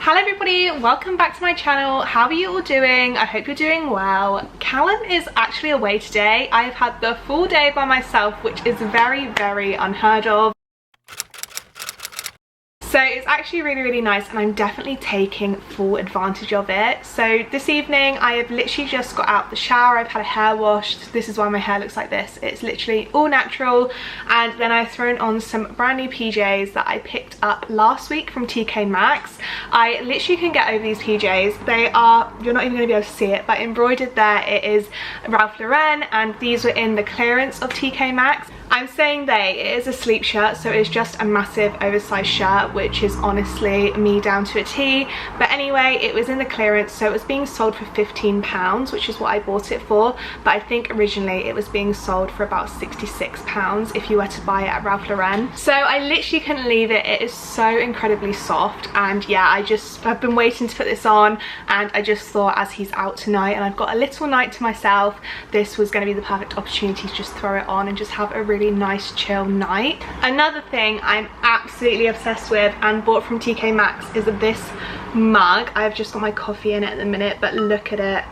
Hello everybody, welcome back to my channel. How are you all doing? I hope you're doing well. Callum is actually away today. I have had the full day by myself, which is very unheard of. So it's actually really nice and I'm definitely taking full advantage of it. So this evening I have literally just got out the shower. I've had a hair wash. This is why my hair looks like this. It's literally all natural. And then I've thrown on some brand new PJs that I picked up last week from TK Maxx. I literally can get over these PJs. They are, you're not even going to be able to see it, but embroidered there it is Ralph Lauren, and these were in the clearance of TK Maxx. I'm saying it is a sleep shirt, so it's just a massive oversized shirt, which is honestly me down to a T. But anyway, it was in the clearance, so it was being sold for £15, which is what I bought it for. But I think originally it was being sold for about £66 if you were to buy it at Ralph Lauren. So I literally couldn't leave it. It is so incredibly soft, and yeah, I've been waiting to put this on, and I just thought as he's out tonight and I've got a little night to myself, this was going to be the perfect opportunity to just throw it on and just have a really nice chill night. Another thing I'm absolutely obsessed with and bought from TK Maxx is this mug. I've just got my coffee in it at the minute, but look at it.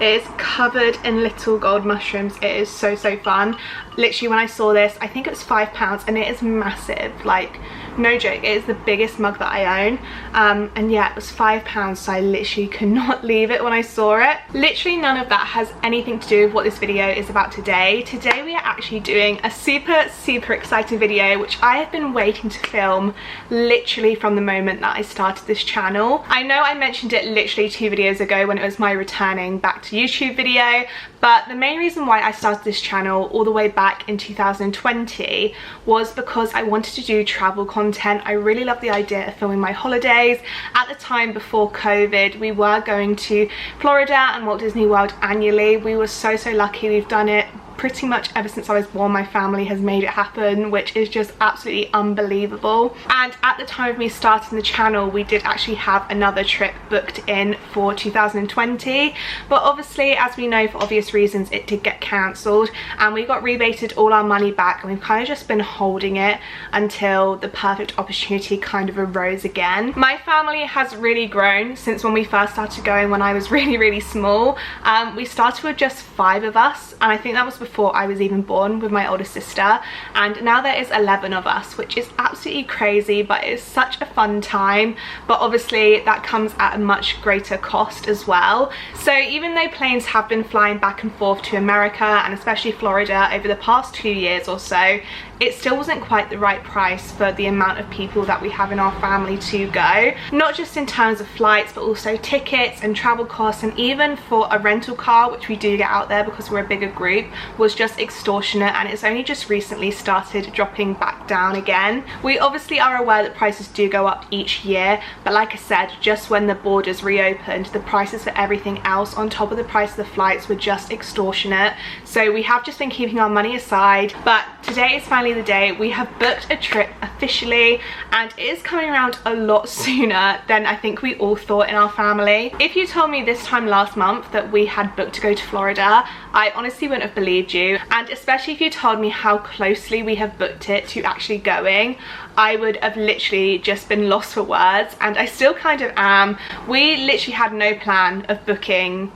It is covered in little gold mushrooms. It is so fun. Literally when I saw this, I think it was £5 and it is massive, like no joke. It is the biggest mug that I own, and yeah, it was £5, so I literally could not leave it when I saw it. Literally none of that has anything to do with what this video is about today. Today we are actually doing a super exciting video which I have been waiting to film literally from the moment that I started this channel. I know I mentioned it literally 2 videos ago when it was my returning back to YouTube video, but the main reason why I started this channel all the way back in 2020 was because I wanted to do travel content. I really love the idea of filming my holidays. At the time before COVID, we were going to Florida and Walt Disney World annually. We were so lucky. We've done it pretty much ever since I was born. My family has made it happen, which is just absolutely unbelievable. And at the time of me starting the channel, we did actually have another trip booked in for 2020, but obviously, as we know, for obvious reasons, it did get cancelled and we got rebated all our money back, and we've kind of just been holding it until the perfect opportunity kind of arose again. My family has really grown since when we first started going when I was really small. We started with just 5 of us, and I think that was before I was even born, with my older sister, and now there is 11 of us, which is absolutely crazy, but it's such a fun time. But obviously that comes at a much greater cost as well. So even though planes have been flying back and forth to America and especially Florida over the past 2 years or so, it still wasn't quite the right price for the amount of people that we have in our family to go. Not just in terms of flights, but also tickets and travel costs, and even for a rental car, which we do get out there because we're a bigger group, was just extortionate, and it's only just recently started dropping back down again. We obviously are aware that prices do go up each year, but like I said, just when the borders reopened, the prices for everything else on top of the price of the flights were just extortionate. So we have just been keeping our money aside, but today is finally the day. We have booked a trip officially, and it is coming around a lot sooner than I think we all thought in our family. If you told me this time last month that we had booked to go to Florida, I honestly wouldn't have believed you, and especially if you told me how closely we have booked it to actually going, I would have literally just been lost for words, and I still kind of am. We literally had no plan of booking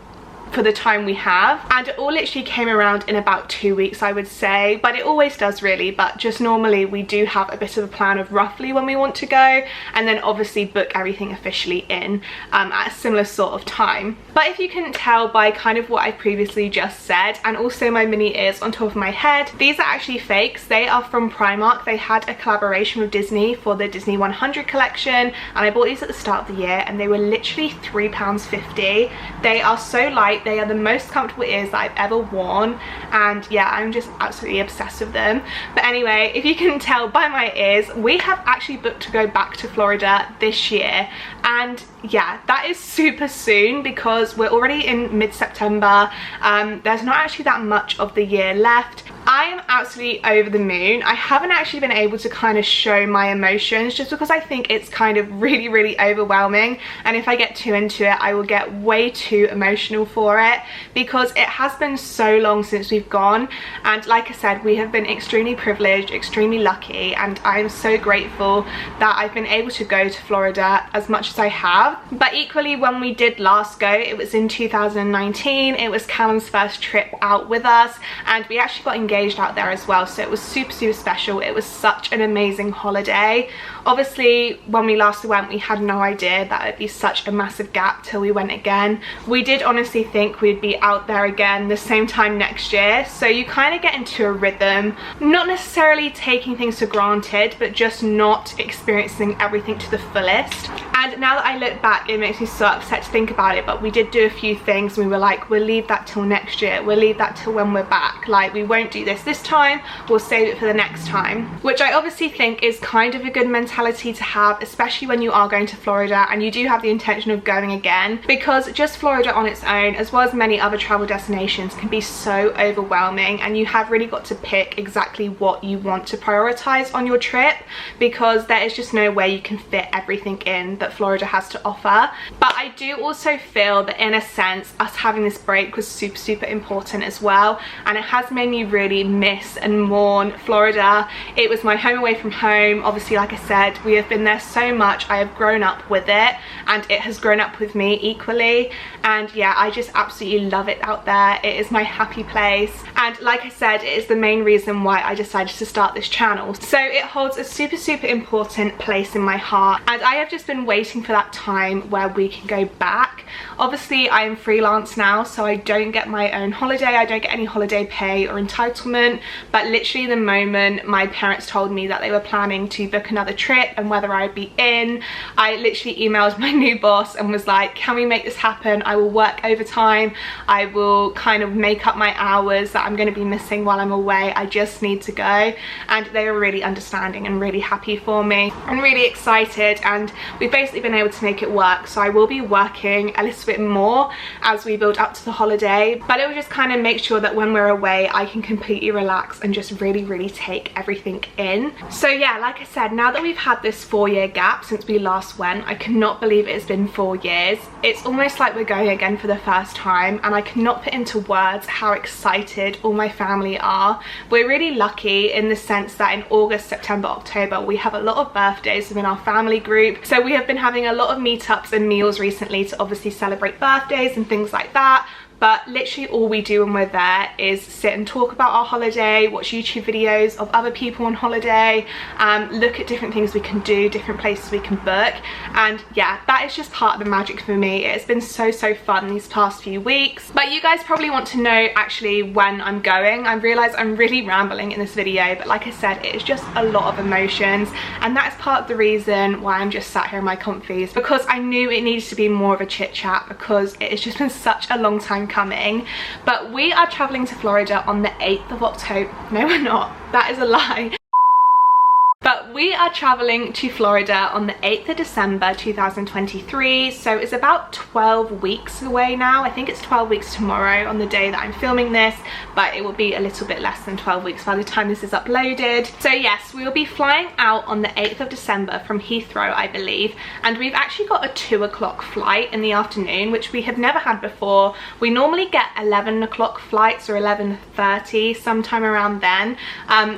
for the time we have, and it all literally came around in about 2 weeks, I would say, but it always does really. But just normally we do have a bit of a plan of roughly when we want to go, and then obviously book everything officially in at a similar sort of time. But if you couldn't tell by kind of what I previously just said, and also my mini ears on top of my head, these are actually fakes. They are from Primark. They had a collaboration with Disney for the Disney 100 collection, and I bought these at the start of the year, and they were literally £3.50. They are so light. They are the most comfortable ears that I've ever worn, and yeah, I'm just absolutely obsessed with them. But anyway, if you can tell by my ears, we have actually booked to go back to Florida this year, and yeah, that is super soon because we're already in mid-September. There's not actually that much of the year left. I am absolutely over the moon. I haven't actually been able to kind of show my emotions just because I think it's kind of really overwhelming, and if I get too into it I will get way too emotional for it because it has been so long since we've gone, and like I said, we have been extremely privileged, extremely lucky, and I am so grateful that I've been able to go to Florida as much as I have. But equally, when we did last go, it was in 2019. It was Callum's first trip out with us, and we actually got engaged out there as well, so it was super special. It was such an amazing holiday. Obviously, when we last went, we had no idea that it would be such a massive gap till we went again. We did honestly think we'd be out there again the same time next year, so you kind of get into a rhythm, not necessarily taking things for granted, but just not experiencing everything to the fullest. And now that I look back, it makes me so upset to think about it, but we did do a few things. We were like, we'll leave that till next year, we'll leave that till when we're back, like we won't do this time, we'll save it for the next time, which I obviously think is kind of a good mentality to have, especially when you are going to Florida and you do have the intention of going again, because just Florida on its own, as well as many other travel destinations, can be so overwhelming, and you have really got to pick exactly what you want to prioritize on your trip, because there is just no way you can fit everything in that Florida has to offer. But I do also feel that in a sense us having this break was super important as well, and it has made me really miss and mourn Florida. It was my home away from home. Obviously, like I said, we have been there so much. I have grown up with it and it has grown up with me equally, and yeah, I just absolutely love it out there. It is my happy place, and like I said, it is the main reason why I decided to start this channel. So it holds a super important place in my heart, and I have just been waiting for that time where we can go back. Obviously, I am freelance now, so I don't get my own holiday. I don't get any holiday pay or entitlement, but literally the moment my parents told me that they were planning to book another trip and whether I'd be in, I literally emailed my new boss and was like, can we make this happen? I will work overtime, I will kind of make up my hours that I'm going to be missing while I'm away, I just need to go. And they were really understanding and really happy for me and really excited, and we've basically been able to make it work. So I will be working a little bit more as we build up to the holiday, but it will just kind of make sure that when we're away I can completely relax and just really take everything in. So yeah, like I said, now that we've had this 4-year gap since we last went, I cannot believe it's been 4 years. It's almost like we're going again for the first time, and I cannot put into words how excited all my family are. We're really lucky in the sense that in August, September, October we have a lot of birthdays within our family group, so we have been having a lot of meetups and meals recently to obviously celebrate birthdays and things like that. But literally all we do when we're there is sit and talk about our holiday, watch YouTube videos of other people on holiday, look at different things we can do, different places we can book. And yeah, that is just part of the magic for me. It's been so fun these past few weeks. But you guys probably want to know actually when I'm going. I realise I'm really rambling in this video, but like I said, it is just a lot of emotions, and that is part of the reason why I'm just sat here in my comfies, because I knew it needed to be more of a chit chat, because it has just been such a long time coming. But we are traveling to Florida on the 8th of October. No, we're not. That is a lie. But we are traveling to Florida on the 8th of December 2023, so it's about 12 weeks away now. I think it's 12 weeks tomorrow on the day that I'm filming this, but it will be a little bit less than 12 weeks by the time this is uploaded. So yes, we will be flying out on the 8th of December from Heathrow, I believe, and we've actually got a 2 o'clock flight in the afternoon, which we have never had before. We normally get 11 o'clock flights or 11:30, sometime around then,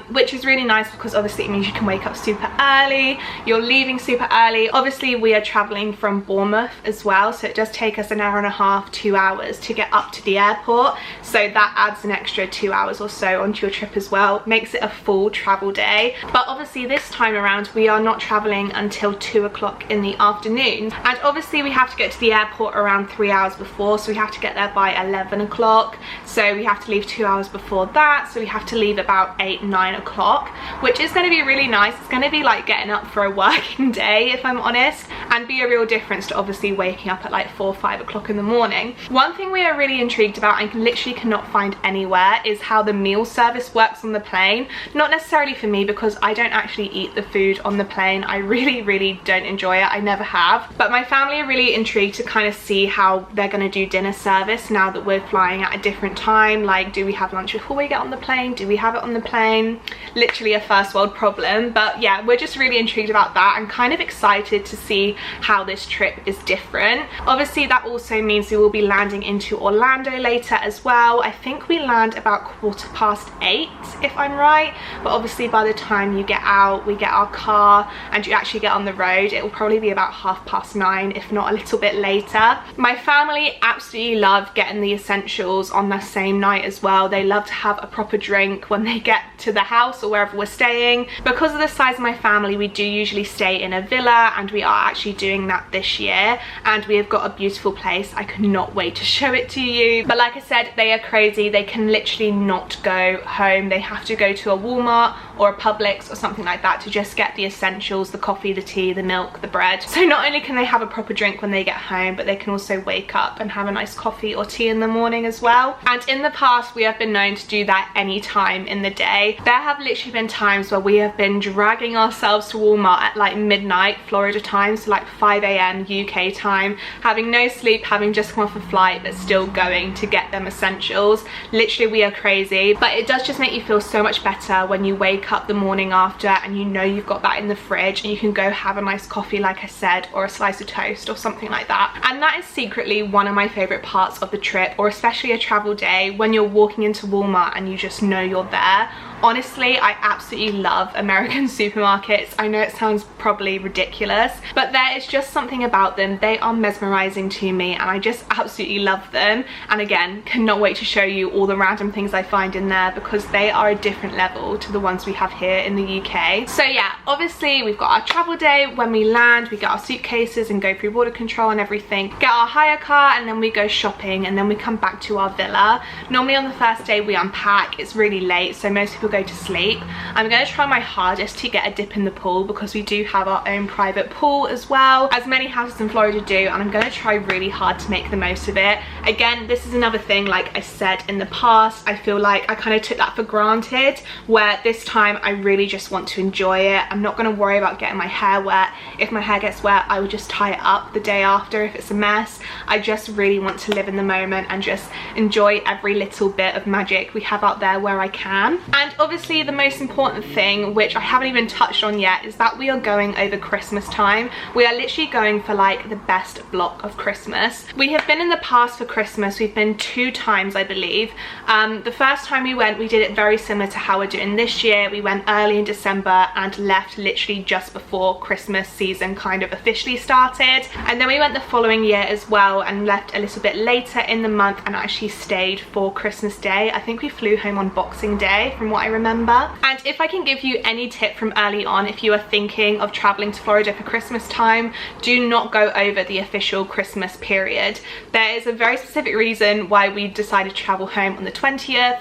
which is really nice because obviously it means you can wake up super early, you're leaving super early. Obviously we are traveling from Bournemouth as well, so it does take us an hour and a half, 2 hours to get up to the airport, so that adds an extra 2 hours or so onto your trip as well, makes it a full travel day. But obviously this time around we are not traveling until 2 o'clock in the afternoon, and obviously we have to get to the airport around 3 hours before, so we have to get there by 11 o'clock, so we have to leave 2 hours before that, so we have to leave about 8-9 o'clock, which is going to be really nice. It's going going to be like getting up for a working day, if I'm honest, and be a real difference to obviously waking up at like 4 or 5 o'clock in the morning. One thing we are really intrigued about and literally cannot find anywhere is how the meal service works on the plane. Not necessarily for me, because I don't actually eat the food on the plane. I really don't enjoy it. I never have. But my family are really intrigued to kind of see how they're going to do dinner service now that we're flying at a different time. Like, do we have lunch before we get on the plane? Do we have it on the plane? Literally a first world problem. But yeah, we're just really intrigued about that and kind of excited to see how this trip is different. Obviously that also means we will be landing into Orlando later as well. I think we land about 8:15 if I'm right, but obviously by the time you get out, we get our car and you actually get on the road, it will probably be about 9:30, if not a little bit later. My family absolutely love getting the essentials on the same night as well. They love to have a proper drink when they get to the house or wherever we're staying. Because of the size of my family, we do usually stay in a villa, and we are actually doing that this year, and we have got a beautiful place. I cannot wait to show it to you. But like I said, they are crazy. They can literally not go home. They have to go to a Walmart or a Publix or something like that to just get the essentials, the coffee, the tea, the milk, the bread. So not only can they have a proper drink when they get home, but they can also wake up and have a nice coffee or tea in the morning as well. And in the past, we have been known to do that any time in the day. There have literally been times where we have been dragging ourselves to Walmart at like midnight Florida time, so like 5 AM UK time, having no sleep, having just come off a flight, but still going to get them essentials. Literally, we are crazy. But it does just make you feel so much better when you wake up the morning after and you know you've got that in the fridge and you can go have a nice coffee, like I said, or a slice of toast or something like that. And that is secretly one of my favorite parts of the trip, or especially a travel day, when you're walking into Walmart and you just know you're there. Honestly, I absolutely love American supermarkets. I know it sounds probably ridiculous, but there is just something about them. They are mesmerizing to me and I just absolutely love them. And again, cannot wait to show you all the random things I find in there, because they are a different level to the ones we have here in the UK. So yeah, obviously we've got our travel day. When we land, we get our suitcases and go through border control and everything, get our hire car, and then we go shopping, and then we come back to our villa. Normally on the first day we unpack. It's really late, so most people go to sleep. I'm going to try my hardest to get a dip in the pool, because we do have our own private pool as well, as many houses in Florida do, and I'm going to try really hard to make the most of it. Again, this is another thing, like I said in the past, I feel like I kind of took that for granted, where this time I really just want to enjoy it. I'm not going to worry about getting my hair wet. If my hair gets wet, I will just tie it up the day after if it's a mess. I just really want to live in the moment and just enjoy every little bit of magic we have out there where I can. And obviously the most important thing, which I haven't even touched on yet, is that we are going over Christmas time. We are literally going for like the best block of Christmas. We have been in the past for Christmas. We've been 2 times, I believe. The first time we went, we did it very similar to how we're doing this year. We went early in December and left literally just before Christmas season kind of officially started. And then we went the following year as well and left a little bit later in the month and actually stayed for Christmas Day. I think we flew home on Boxing Day from what I remember. And if I can give you any tip from early on, if you are thinking of traveling to Florida for Christmas time, do not go over the official Christmas period. There is a very specific reason why we decided to travel home on the 20th.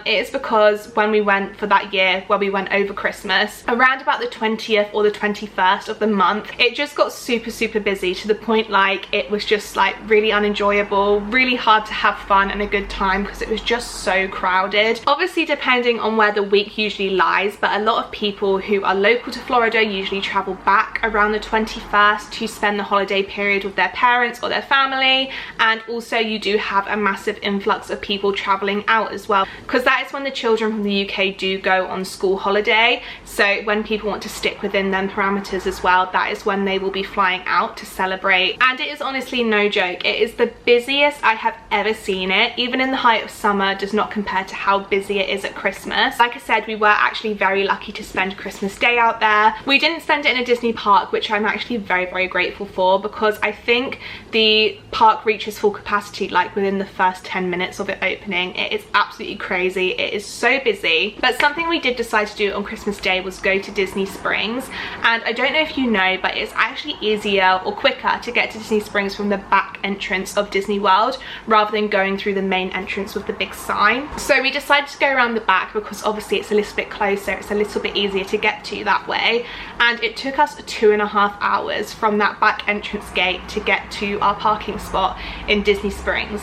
It is because when we went for that year where we went over Christmas, around about the 20th or the 21st of the month, it just got super busy, to the point like it was just like really unenjoyable, really hard to have fun and a good time, because it was just so crowded. Obviously depending on where the week usually lies, but a lot of people who are local to Florida usually travel back around the 21st to spend the holiday period with their parents or their family. And also you do have a massive influx of people traveling out as well, because that is when the children from the UK do go on school holiday. So when people want to stick within them parameters as well, that is when they will be flying out to celebrate. And it is honestly no joke, it is the busiest I have ever seen it. Even in the height of summer does not compare to how busy it is at Christmas. Like I said, we were actually very lucky to spend Christmas Day out there. We didn't spend it in a Disney park, which I'm actually very grateful for, because I think the park reaches full capacity like within the first 10 minutes of it opening. It is absolutely crazy. It is so busy. But something we did decide to do on Christmas Day was go to Disney Springs. And I don't know if you know, but it's actually easier or quicker to get to Disney Springs from the back entrance of Disney World rather than going through the main entrance with the big sign. So we decided to go around the back because because obviously it's a little bit closer, it's a little bit easier to get to that way. And it took us 2.5 hours from that back entrance gate to get to our parking spot in Disney Springs.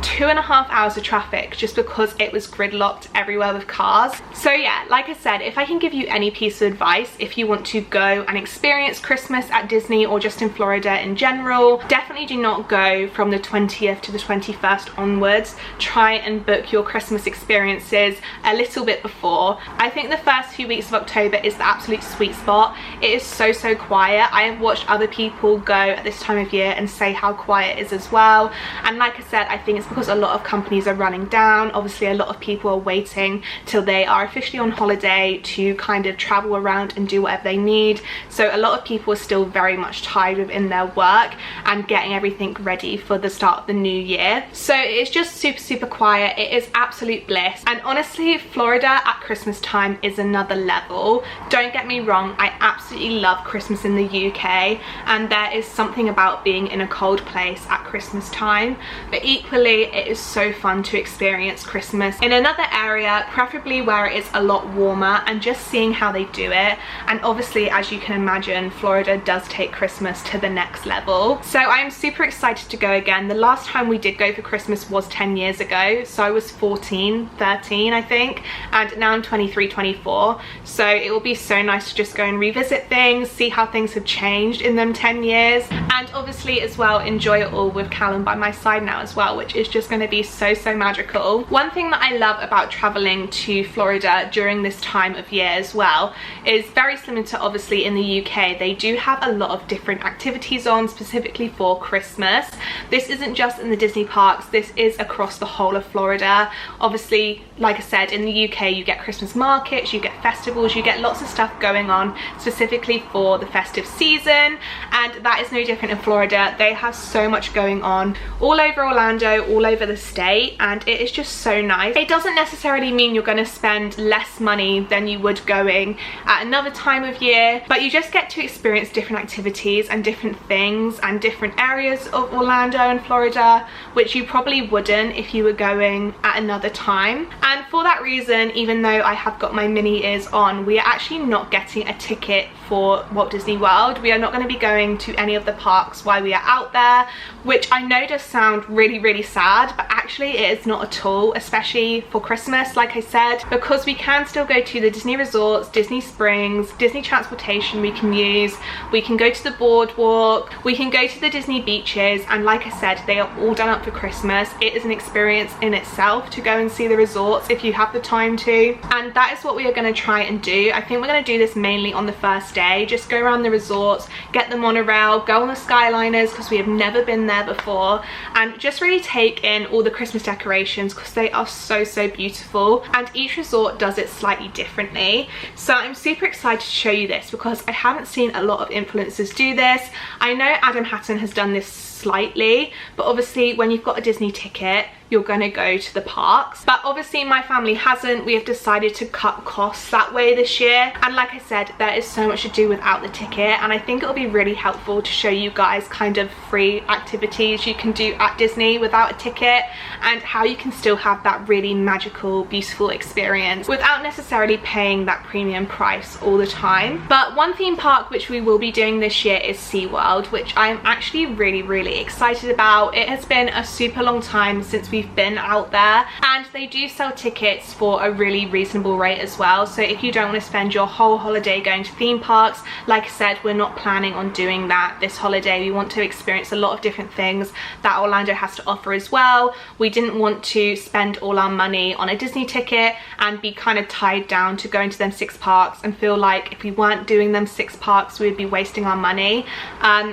2.5 hours of traffic just because it was gridlocked everywhere with cars. So yeah, like I said, if I can give you any piece of advice, if you want to go and experience Christmas at Disney or just in Florida in general, definitely do not go from the 20th to the 21st onwards. Try and book your Christmas experiences a little bit before. I think the first few weeks of October is the absolute sweet spot. It is so quiet. I have watched other people go at this time of year and say how quiet it is as well. And like I said, I think it's because a lot of companies are running down. Obviously a lot of people are waiting till they are officially on holiday to kind of travel around and do whatever they need. So a lot of people are still very much tied within their work and getting everything ready for the start of the new year. So it's just super quiet. It is absolute bliss. And honestly, Florida at Christmas time is another level. Don't get me wrong, I absolutely love Christmas in the UK, and there is something about being in a cold place at Christmas time, but equally it is so fun to experience Christmas in another area, preferably where it is a lot warmer, and just seeing how they do it. And obviously, as you can imagine, Florida does take Christmas to the next level. So I am super excited to go again. The last time we did go for Christmas was 10 years ago, so I was 13 I think, and now I'm 23, 24. So it will be so nice to just go and revisit things, see how things have changed in them 10 years, and obviously as well enjoy it all with Callum by my side now as well, which is just going to be so magical. One thing that I love about traveling to Florida during this time of year as well is very similar to obviously in the UK. They do have a lot of different activities on specifically for Christmas. This isn't just in the Disney parks, this is across the whole of Florida. Obviously, like I said, in the UK you get Christmas markets, you get festivals, you get lots of stuff going on specifically for the festive season, and that is no different in Florida. They have so much going on all over Orlando, all over the state, and it is just so nice. It doesn't necessarily mean you're going to spend less money than you would going at another time of year, but you just get to experience different activities and different things and different areas of Orlando and Florida, which you probably wouldn't if you were going at another time. And for that reason, even though I have got my mini ears on, we are actually not getting a ticket for Walt Disney World. We are not going to be going to any of the parks while we are out there, which I know does sound really sad, but actually it is not at all, especially for Christmas. Like I said, because we can still go to the Disney resorts, Disney Springs, Disney transportation we can use, we can go to the boardwalk, we can go to the Disney beaches, and like I said, they are all done up for Christmas. It is an experience in itself to go and see the resorts if you have the time to, and that is what we are going to try and do. I think we're going to do this mainly on the first day, just go around the resorts, get the monorail, go on the Skyliners because we have never been there before, and just really take in all the Christmas decorations because they are so beautiful, and each resort does it slightly differently. So I'm super excited to show you this because I haven't seen a lot of influencers do this. I know Adam Hatton has done this slightly, but obviously when you've got a Disney ticket you're going to go to the parks, but obviously my family hasn't. We have decided to cut costs that way this year, and like I said, there is so much to do without the ticket, and I think it'll be really helpful to show you guys kind of free activities you can do at Disney without a ticket, and how you can still have that really magical, beautiful experience without necessarily paying that premium price all the time. But one theme park which we will be doing this year is SeaWorld, which I am actually really excited about. It has been a super long time since we've been out there, and they do sell tickets for a really reasonable rate as well. So if you don't want to spend your whole holiday going to theme parks, like I said, we're not planning on doing that this holiday. We want to experience a lot of different things that Orlando has to offer as well. We didn't want to spend all our money on a Disney ticket and be kind of tied down to going to them 6 parks and feel like if we weren't doing them 6 parks we would be wasting our money.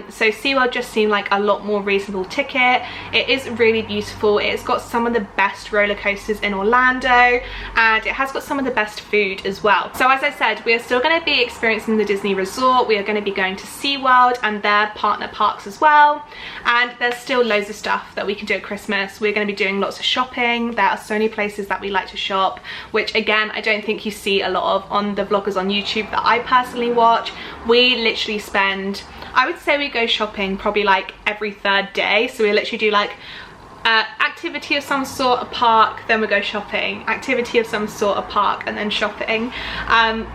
So SeaWorld just seemed like a lot more reasonable ticket. It is really beautiful. It's got some of the best roller coasters in Orlando, and it has got some of the best food as well. So as I said, we are still going to be experiencing the Disney resort. We are going to be going to SeaWorld and their partner parks as well, and there's still loads of stuff that we can do at Christmas. We're going to be doing lots of shopping. There are so many places that we like to shop, which again I don't think you see a lot of on the vloggers on YouTube that I personally watch. We literally spend, I would say we go shopping probably like every 3rd day, so we literally do like activity of some sort, a park, then we go shopping, activity of some sort, a park, and then shopping.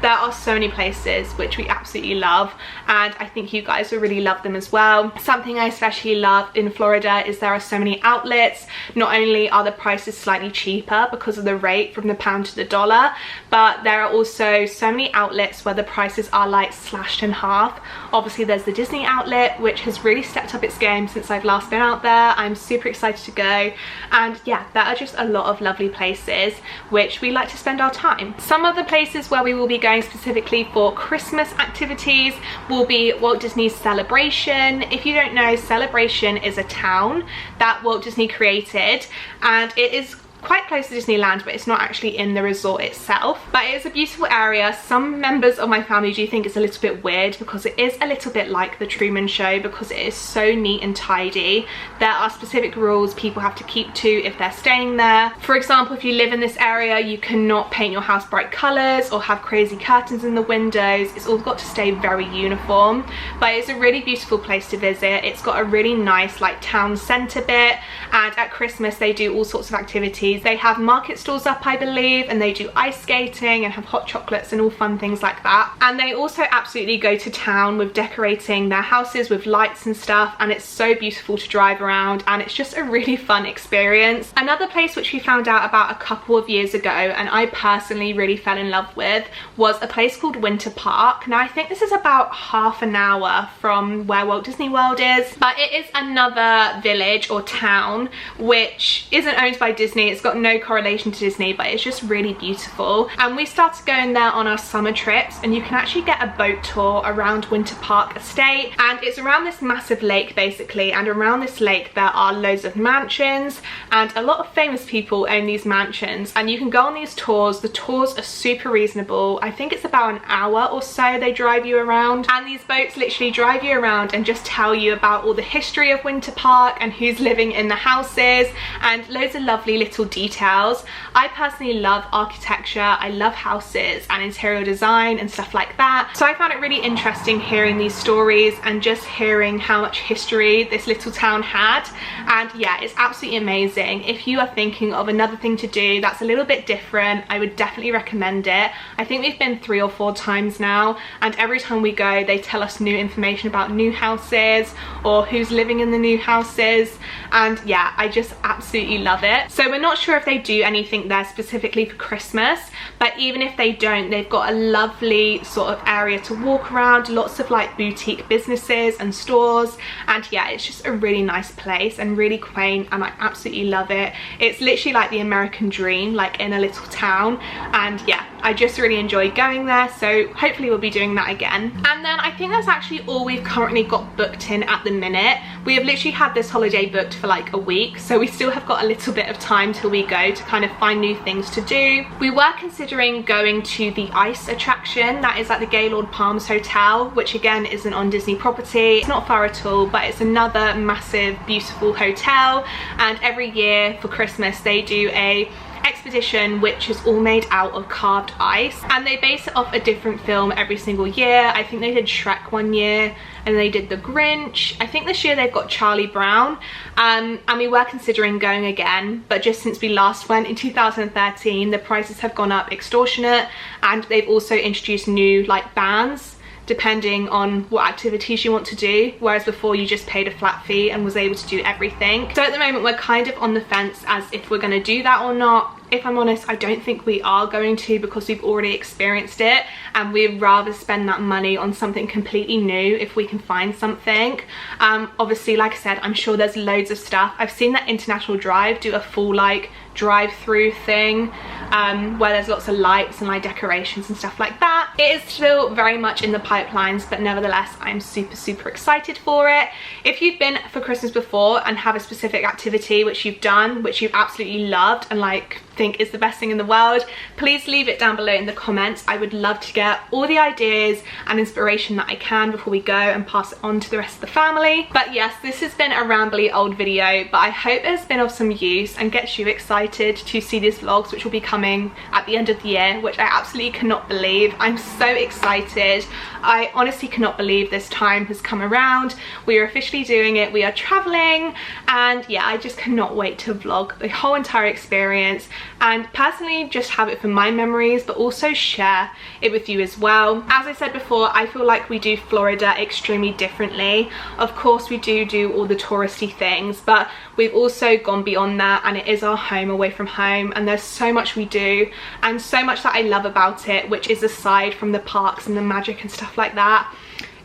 There are so many places which we absolutely love, and I think you guys will really love them as well. Something I especially love in Florida is there are so many outlets. Not only are the prices slightly cheaper because of the rate from the pound to the dollar, but there are also so many outlets where the prices are like slashed in half. Obviously there's the Disney outlet, which has really stepped up its game since I've last been out there. I'm super excited to go, and yeah, there are just a lot of lovely places which we like to spend our time. Some of the places where we will be going specifically for Christmas activities will be Walt Disney's Celebration. If you don't know, Celebration is a town that Walt Disney created, and it is quite close to Disneyland, but it's not actually in the resort itself. But it is a beautiful area. Some members of my family do think it's a little bit weird because it is a little bit like the Truman Show, because it is so neat and tidy. There are specific rules people have to keep to if they're staying there. For example, if you live in this area, you cannot paint your house bright colours or have crazy curtains in the windows. It's all got to stay very uniform, but it's a really beautiful place to visit. It's got a really nice like town centre bit, and at Christmas they do all sorts of activities. They have market stalls up, I believe, and they do ice skating and have hot chocolates and all fun things like that. And they also absolutely go to town with decorating their houses with lights and stuff, and it's so beautiful to drive around, and it's just a really fun experience. Another place which we found out about a couple of years ago, and I personally really fell in love with, was a place called Winter Park. Now I think this is about half an hour from where Walt Disney World is, but it is another village or town which isn't owned by Disney. It's got no correlation to Disney, but it's just really beautiful. And we started going there on our summer trips, and you can actually get a boat tour around Winter Park Estate, and it's around this massive lake basically, and around this lake there are loads of mansions, and a lot of famous people own these mansions, and you can go on these tours. The tours are super reasonable. I think it's about an hour or so they drive you around, and these boats literally drive you around and just tell you about all the history of Winter Park and who's living in the houses, and loads of lovely little details. I personally love architecture. I love houses and interior design and stuff like that, so I found it really interesting hearing these stories and just hearing how much history this little town had. And yeah, it's absolutely amazing. If you are thinking of another thing to do that's a little bit different, I would definitely recommend it. I think we've been 3 or 4 times now, and every time we go they tell us new information about new houses or who's living in the new houses, and yeah, I just absolutely love it. So we're not sure if they do anything there specifically for Christmas, but even if they don't, they've got a lovely sort of area to walk around, lots of like boutique businesses and stores, and yeah, it's just a really nice place and really quaint, and I absolutely love it. It's literally like the American dream, like in a little town, and yeah, I just really enjoy going there, so hopefully we'll be doing that again. And then I think that's actually all we've currently got booked in at the minute. We have literally had this holiday booked for like a week, so we still have got a little bit of time till we go to kind of find new things to do. We were considering going to the ice attraction that is at the Gaylord Palms Hotel, which again isn't on Disney property. It's not far at all, but it's another massive beautiful hotel, and every year for Christmas they do a expedition which is all made out of carved ice, and they base it off a different film every single year. I think they did Shrek one year, and they did The Grinch. I think this year they've got Charlie Brown, and we were considering going again, but just since we last went in 2013 the prices have gone up extortionate, and they've also introduced new like bands depending on what activities you want to do, whereas before you just paid a flat fee and was able to do everything. So at the moment we're kind of on the fence as if we're going to do that or not. If I'm honest, I don't think we are going to, because we've already experienced it, and we'd rather spend that money on something completely new if we can find something. Obviously, like I said, I'm sure there's loads of stuff. I've seen that International Drive do a full like drive-through thing where there's lots of lights and like decorations and stuff like that. It is still very much in the pipelines, but nevertheless I'm super excited for it. If you've been for Christmas before and have a specific activity which you've done which you've absolutely loved and like think is the best thing in the world, please leave it down below in the comments. I would love to get all the ideas and inspiration that I can before we go and pass it on to the rest of the family. But yes, this has been a rambly old video, but I hope it's been of some use and gets you excited to see these vlogs, which will be coming at the end of the year, which I absolutely cannot believe. I'm so excited. I honestly cannot believe this time has come around. We are officially doing it. We are traveling, and yeah, I just cannot wait to vlog the whole entire experience and personally just have it for my memories, but also share it with you as well. As I said before, I feel like we do Florida extremely differently. Of course, we do all the touristy things, but we've also gone beyond that, and it is our home away from home, and there's so much we do and so much that I love about it, which is aside from the parks and the magic and stuff like that.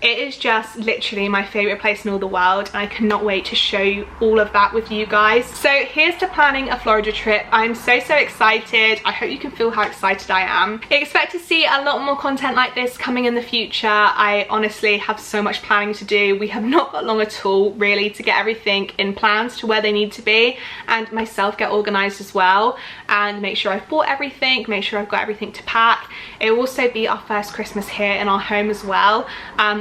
It is just literally my favourite place in all the world, and I cannot wait to show you all of that with you guys. So here's to planning a Florida trip. I'm so excited. I hope you can feel how excited I am. Expect to see a lot more content like this coming in the future. I honestly have so much planning to do. We have not got long at all really to get everything in plans to where they need to be, and myself get organised as well and make sure I've bought everything, make sure I've got everything to pack. It will also be our first Christmas here in our home as well,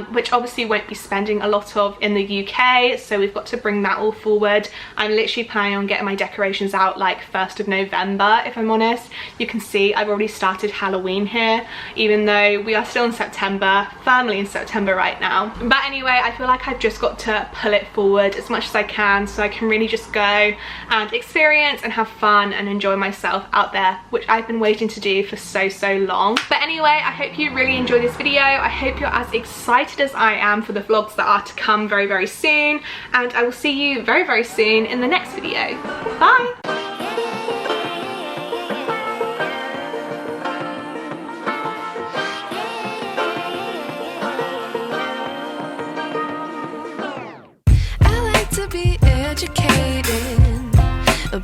which obviously won't be spending a lot of in the UK, so we've got to bring that all forward. I'm literally planning on getting my decorations out like 1st of November, if I'm honest. You can see I've already started Halloween here, even though we are still in September, firmly in September right now. But anyway, I feel like I've just got to pull it forward as much as I can so I can really just go and experience and have fun and enjoy myself out there, which I've been waiting to do for so long. But anyway, I hope you really enjoyed this video. I hope you're as excited as I am for the vlogs that are to come very soon, and I will see you very soon in the next video. Bye!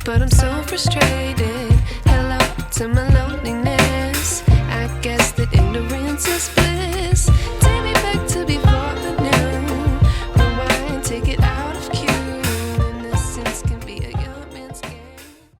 But I'm so frustrated. Hello to my loneliness. I guess that ignorance is